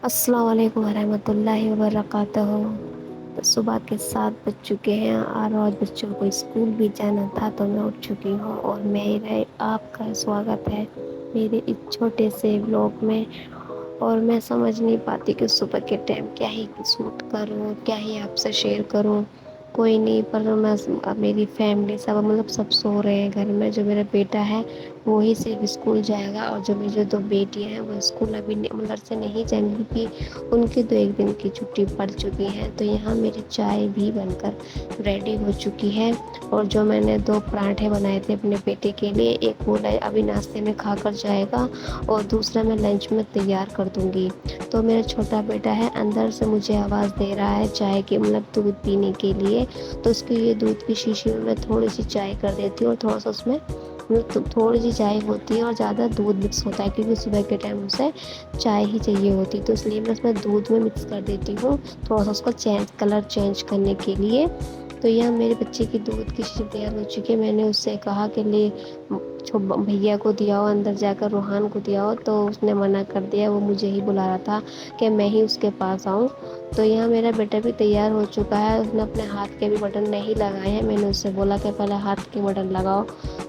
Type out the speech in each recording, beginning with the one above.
अस्सलाम वालेकुम वरहमतुल्लाहि वबरकातुहू। तो सुबह के 7 बज चुके हैं और आज बच्चों को स्कूल भी जाना था, तो मैं उठ चुकी हूँ और मेरे आपका स्वागत है मेरे इस छोटे से व्लॉग में। और मैं समझ नहीं पाती कि सुबह के टाइम क्या ही शूट करूँ, क्या ही आपसे शेयर करूँ। कोई नहीं, पर मैं अब मेरी फैमिली सब मतलब सब सो रहे हैं घर में। जो मेरा बेटा है वो ही सिर्फ स्कूल जाएगा, और जो मेरी जो 2 बेटियां हैं वो स्कूल अभी मदरसे नहीं जाएंगी क्योंकि उनकी तो 1 दिन की छुट्टी पड़ चुकी है। तो यहाँ मेरी चाय भी बनकर रेडी हो चुकी है। और जो मैंने 2 पराठे बनाए थे अपने बेटे के लिए, एक वो अभी नाश्ते में खाकर जाएगा और दूसरा मैं लंच में तैयार कर दूंगी। तो मेरा छोटा बेटा है अंदर से मुझे आवाज़ दे रहा है चाय की, मतलब दूध पीने के लिए। तो उसके लिए दूध की शीशी में मैं थोड़ी सी चाय कर देती हूँ और थोड़ा सा उसमें थोड़ी सी चाय होती है और ज़्यादा दूध मिक्स होता है, क्योंकि सुबह के टाइम उसे चाय ही चाहिए होती, तो इसलिए मैं उसमें दूध में मिक्स कर देती हूँ थोड़ा सा उसको कलर चेंज करने के लिए। तो यह मेरे बच्चे की दूध की शीशी तैयार हो चुकी है। मैंने उससे कहा कि ले भैया को दिया हो, अंदर जाकर रूहान को दिया हो, तो उसने मना कर दिया। वो मुझे ही बुला रहा था कि मैं ही उसके पास आऊँ। तो यहाँ मेरा बेटा भी तैयार हो चुका है, उसने अपने हाथ के भी बटन नहीं लगाए हैं। मैंने उससे बोला कि पहले हाथ के बटन लगाओ,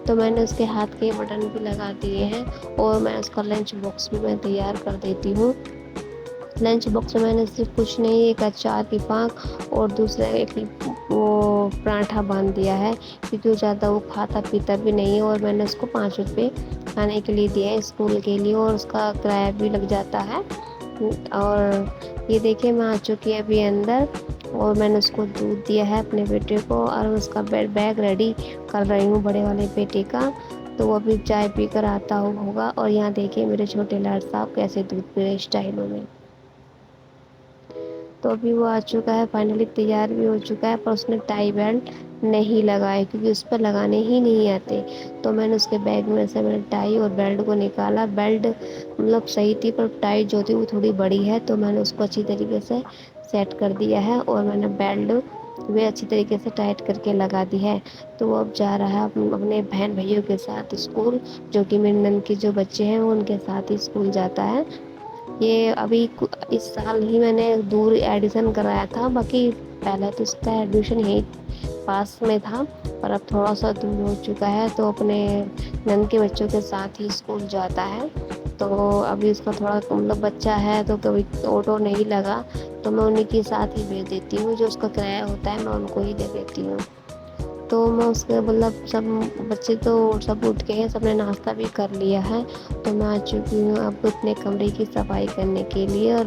तो मैंने उसके हाथ के बटन भी लगा दिए हैं। और मैं उसका लंच बॉक्स भी मैं तैयार कर देती हूँ। लंच बॉक्स में मैंने सिर्फ कुछ नहीं, एक अचार की फाँक और दूसरा एक वो पराठा बांध दिया है, क्योंकि वो ज़्यादा वो खाता पीता भी नहीं है। और मैंने उसको 5 रुपये खाने के लिए दिए हैं स्कूल के लिए, और उसका किराया भी लग जाता है। और ये देखिए मैं आ चुकी है अभी अंदर, और मैंने उसको दूध दिया है अपने बेटे को, और उसका बैग रेडी कर रही हूँ बड़े वाले बेटे का। तो वो अभी चाय पीकर आता होगा। और यहाँ देखिए मेरे छोटे लाड साहब कैसे दूध पी रहे स्टाइलों में। तो अभी वो आ चुका है, फाइनली तैयार भी हो चुका है, पर उसने टाई बेल्ट नहीं लगाया क्योंकि उस पर लगाने ही नहीं आते। तो मैंने उसके बैग में से मैंने टाई और बेल्ट को निकाला। बेल्ट मतलब सही थी, पर टाई जो थी वो थोड़ी बड़ी है, तो मैंने उसको अच्छी तरीके से सेट कर दिया है और मैंने बेल्ट वे अच्छी तरीके से टाइट करके लगा दी है। तो वो अब जा रहा है अपने बहन भाइयों के साथ स्कूल, जो कि मेरे नंद के जो बच्चे हैं वो उनके साथ ही स्कूल जाता है। ये अभी इस साल ही मैंने दूर एडमिशन कराया था, बाकी पहले तो इसका एडमिशन यहीं पास में था, पर अब थोड़ा सा दूर हो चुका है, तो अपने नंद के बच्चों के साथ ही स्कूल जाता है। तो अभी उसका थोड़ा मतलब बच्चा है तो कभी ऑटो नहीं लगा, तो मैं उन्हीं के साथ ही भेज देती हूँ। जो उसका किराया होता है मैं उनको ही दे देती हूँ। तो मैं उसके मतलब सब बच्चे तो सब उठ गए हैं, सबने नाश्ता भी कर लिया है। तो मैं आ चुकी हूँ अब अपने कमरे की सफाई करने के लिए।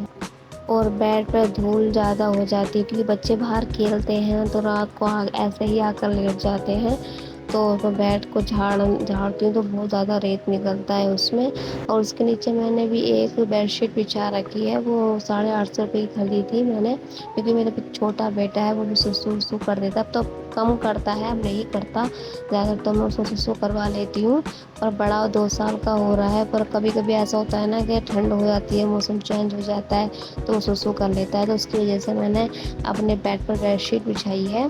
और बेड पर धूल ज़्यादा हो जाती है क्योंकि बच्चे बाहर खेलते हैं, तो रात को ऐसे ही आकर लेट जाते हैं। तो मैं बेड को झाड़ती हूँ तो बहुत ज़्यादा रेत निकलता है उसमें। और उसके नीचे मैंने भी एक बेडशीट बिछा रखी है, वो 850 रुपये की खरीदी थी मैंने, क्योंकि मेरा छोटा बेटा है वो भी सुसु वसु कर देता। अब तो कम करता है, अब नहीं करता ज़्यादा, तो मैं उसको सुसु करवा लेती हूँ। और बड़ा 2 साल का हो रहा है, पर कभी कभी ऐसा होता है ना कि ठंड हो जाती है, मौसम चेंज हो जाता है, तो वो सुसु कर लेता है। तो उसकी वजह से मैंने अपने बेड पर बेडशीट बिछाई है।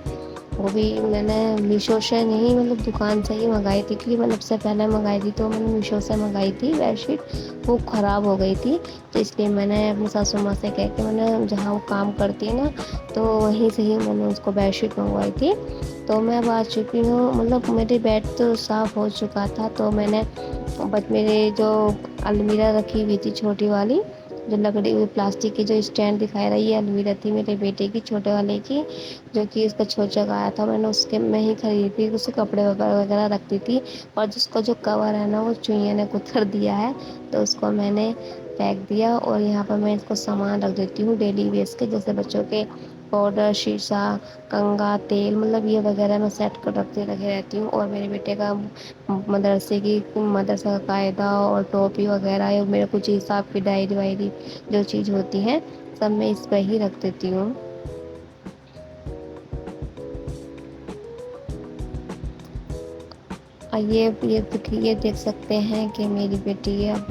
वो भी मैंने मीशो से नहीं, मतलब दुकान से ही मंगाई थी, क्योंकि मैंने सबसे पहले मंगाई थी तो मैंने मीशो से मंगाई थी बेडशीट, वो ख़राब हो गई थी। तो इसलिए मैंने अपनी सासू माँ से कह के मैंने जहाँ वो काम करती है ना, तो वहीं से ही मैंने उसको बेडशीट मंगवाई थी। तो मैं अब आ चुकी हूँ, मतलब मेरी बेड तो साफ़ हो चुका था, तो मैंने बट मेरे जो अलमीरा रखी हुई थी छोटी वाली, जो लकड़ी प्लास्टिक की जो स्टैंड दिखाई रही है, अलमीरा थी मेरे बेटे की छोटे वाले की, जो कि इसका छोटा आया था, मैंने उसके में ही खरीदी थी, उसके कपड़े वगैरह वगैरह रखती थी। और जिसका जो कवर है ना वो चुईया ने कुतर दिया है, तो उसको मैंने फेंक दिया। और यहाँ पर मैं इसको सामान रख देती हूँ डेली वेस्ट के, जैसे बच्चों के पाउडर, शीशा, कंघा, तेल, मतलब ये वगैरह मैं सेट कर रखती रखे रहती हूँ। और मेरे बेटे का मदरसा का कायदा और टोपी वगैरह, या मेरे कुछ हिसाब की डायरी वायरी जो चीज़ होती है सब मैं इस पर ही रख देती हूँ। ये देख सकते हैं कि मेरी बेटी अब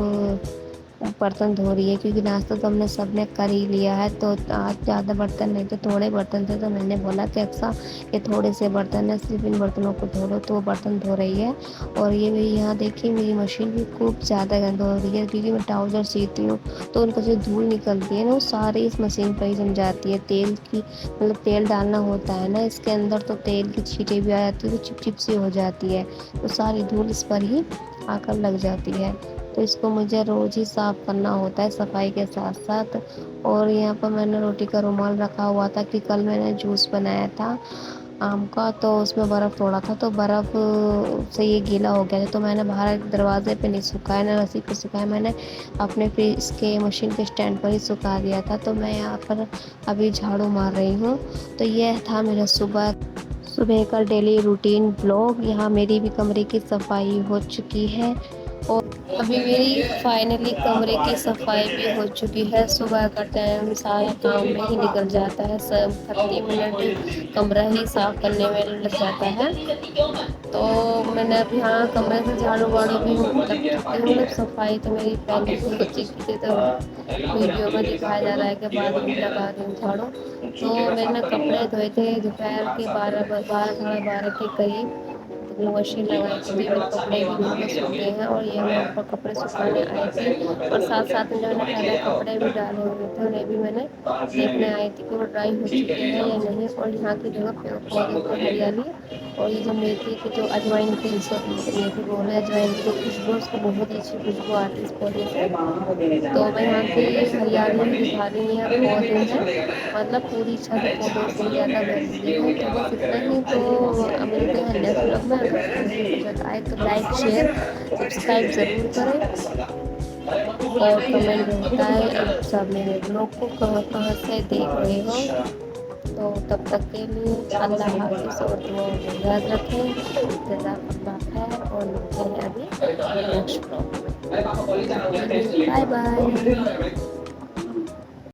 बर्तन धो रही है, क्योंकि नाश्ता तो हमने सबने कर ही लिया है। तो आज ज़्यादा बर्तन नहीं थे, थोड़े बर्तन थे, तो मैंने बोला कि अक्सा ये थोड़े से बर्तन है, सिर्फ इन बर्तनों को धो लो। तो वो बर्तन धो रही है। और ये मेरी यहाँ देखिए मेरी मशीन भी खूब ज़्यादा गंदा हो रही है, क्योंकि मैं ट्राउज़र सीती हूँ तो उनको जो धूल निकलती है ना वो सारी इस मशीन पर ही जम जाती है। तेल की मतलब तेल डालना होता है ना इसके अंदर, तो तेल की छींटें भी आ जाती है, तो चिप चिप सी हो जाती है, तो सारी धूल इस पर ही आकर लग जाती है। तो इसको मुझे रोज़ ही साफ़ करना होता है सफाई के साथ साथ। और यहाँ पर मैंने रोटी का रुमाल रखा हुआ था कि कल मैंने जूस बनाया था आम का, तो उसमें बर्फ़ तोड़ा था, तो बर्फ़ से ये गीला हो गया था। तो मैंने बाहर दरवाजे पे नहीं सुखाया, ना रस्सी पे सुखाया, मैंने अपने फिर इसके मशीन के स्टैंड पर ही सुखा दिया था। तो मैं यहाँ पर अभी झाड़ू मार रही हूँ। तो यह था मेरा सुबह सुबह का डेली रूटीन ब्लॉग। यहाँ मेरी भी कमरे की सफाई हो चुकी है, और अभी मेरी फाइनली कमरे की सफाई भी हो चुकी है। सुबह का टाइम सारा काम में ही निकल जाता है, सब 30 मिनट कमरा ही साफ करने में लग जाता है। तो मैंने अब यहाँ कमरे से झाड़ू वाड़ू भी लग चुकी हूँ, मतलब सफाई तो मेरी पहले से हो चुकी थी। तो वीडियो में दिखाया जा रहा है कि बाद में लगा रही हूँ झाड़ू। तो मैंने कपड़े धोए थे दोपहर के 12 साढ़े 12 के करीब, तो मशीन लगाई थी, तो मेरे कपड़े भी धुल के सूख गए हैं। और ये मैं ऊपर कपड़े सुखाने आई थी, और साथ साथ में जो मैंने पहले कपड़े भी डाले हुए थे उन्हें भी मैंने देखने आई थी कि वो ड्राई हो चुके हैं या नहीं। और यहाँ की जगह पेड़ पौधों की हरियाली, और ये जो मेथी की जो अजवाइन की मेथी बोल है, अजवाइन की जो खुशबू है उसको बहुत ही अच्छी खुशबू आती है इस पौधे से। तो मैं यहाँ की हरियाली भी दिखा रही हैं पौधे हैं, मतलब पूरी छत पौधों से ज़्यादा भरी हुई है। तो बस इतना ही। तो मिलते हैं नेक्स्ट ब्लॉग में। अगर वीडियो पसंद आए तो लाइक शेयर सब्सक्राइब ज़रूर करें, और कमेंट में बताएं आप सब मेरे ब्लॉग को कहाँ कहाँ से देख रहे हो। तो तब तक के लिए अल्लाह हाफ़िज़, और दुआ में याद रखें। जज़ाकल्लाह खैर, और मिलते हैं अभी नेक्स्ट ब्लॉग में। Bye bye.